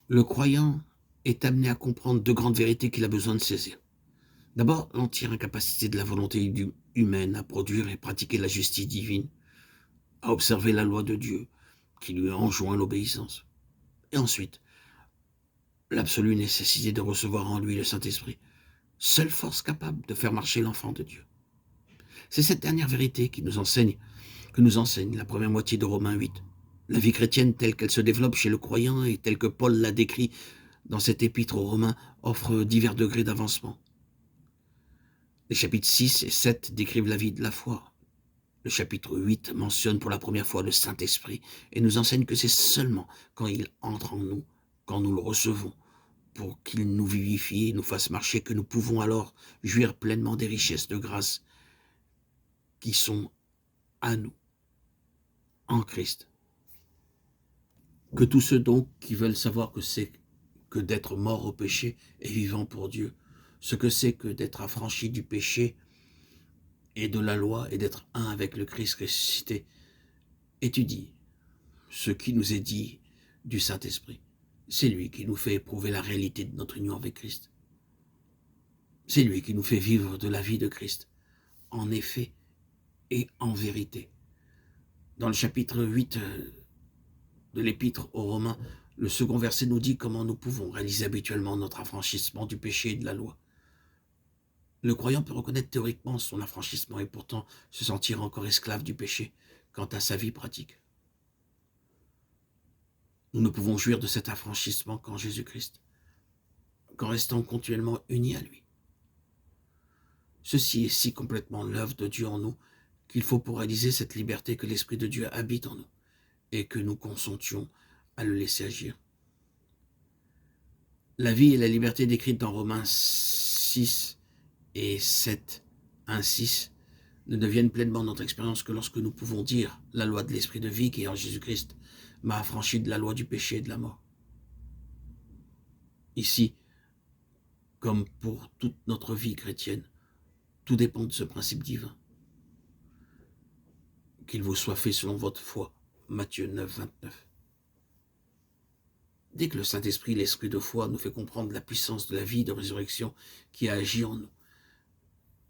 Le croyant est amené à comprendre deux grandes vérités qu'il a besoin de saisir. D'abord, l'entière incapacité de la volonté humaine à produire et pratiquer la justice divine, à observer la loi de Dieu, qui lui enjoint l'obéissance. Et ensuite, l'absolue nécessité de recevoir en lui le Saint-Esprit, seule force capable de faire marcher l'enfant de Dieu. C'est cette dernière vérité que nous enseigne la première moitié de Romains 8. La vie chrétienne telle qu'elle se développe chez le croyant et telle que Paul l'a décrit dans cet épître aux Romains offre divers degrés d'avancement. Les chapitres 6 et 7 décrivent la vie de la foi. Le chapitre 8 mentionne pour la première fois le Saint-Esprit et nous enseigne que c'est seulement quand il entre en nous, quand nous le recevons, pour qu'il nous vivifie et nous fasse marcher, que nous pouvons alors jouir pleinement des richesses de grâce qui sont à nous, en Christ. Que tous ceux donc qui veulent savoir que c'est que d'être mort au péché et vivant pour Dieu, ce que c'est que d'être affranchi du péché et de la loi et d'être un avec le Christ ressuscité, étudie ce qui nous est dit du Saint-Esprit. C'est lui qui nous fait éprouver la réalité de notre union avec Christ. C'est lui qui nous fait vivre de la vie de Christ, en effet et en vérité. Dans le chapitre 8 de l'épître aux Romains, le second verset nous dit comment nous pouvons réaliser habituellement notre affranchissement du péché et de la loi. Le croyant peut reconnaître théoriquement son affranchissement et pourtant se sentir encore esclave du péché quant à sa vie pratique. Nous ne pouvons jouir de cet affranchissement qu'en Jésus-Christ, qu'en restant continuellement unis à lui. Ceci est si complètement l'œuvre de Dieu en nous qu'il faut pour réaliser cette liberté que l'Esprit de Dieu habite en nous et que nous consentions à le laisser agir. La vie et la liberté décrites dans Romains 6 et 7, 1, 6, ne deviennent pleinement notre expérience que lorsque nous pouvons dire la loi de l'Esprit de vie qui est en Jésus-Christ m'a affranchi de la loi du péché et de la mort. Ici, comme pour toute notre vie chrétienne, tout dépend de ce principe divin. Qu'il vous soit fait selon votre foi. Matthieu 9, 29. Dès que le Saint-Esprit, l'esprit de foi, nous fait comprendre la puissance de la vie de résurrection qui a agi en nous,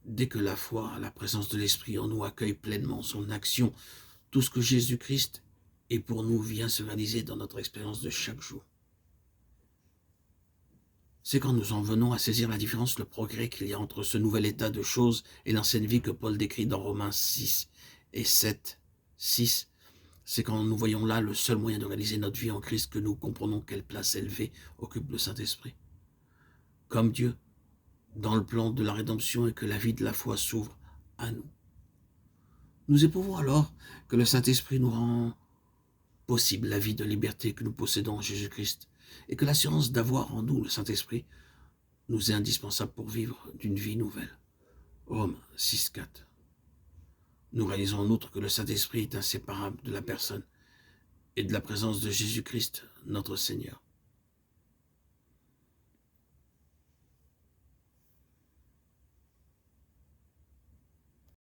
dès que la foi, la présence de l'Esprit en nous accueille pleinement son action, tout ce que Jésus-Christ est pour nous vient se réaliser dans notre expérience de chaque jour. C'est quand nous en venons à saisir la différence, le progrès qu'il y a entre ce nouvel état de choses et l'ancienne vie que Paul décrit dans Romains 6 et 7, 6. C'est quand nous voyons là le seul moyen de réaliser notre vie en Christ que nous comprenons quelle place élevée occupe le Saint-Esprit. Comme Dieu, dans le plan de la rédemption et que la vie de la foi s'ouvre à nous. Nous éprouvons alors que le Saint-Esprit nous rend possible la vie de liberté que nous possédons en Jésus-Christ et que l'assurance d'avoir en nous le Saint-Esprit nous est indispensable pour vivre d'une vie nouvelle. Romains 6, 4. Nous réalisons en outre que le Saint-Esprit est inséparable de la personne et de la présence de Jésus-Christ, notre Seigneur.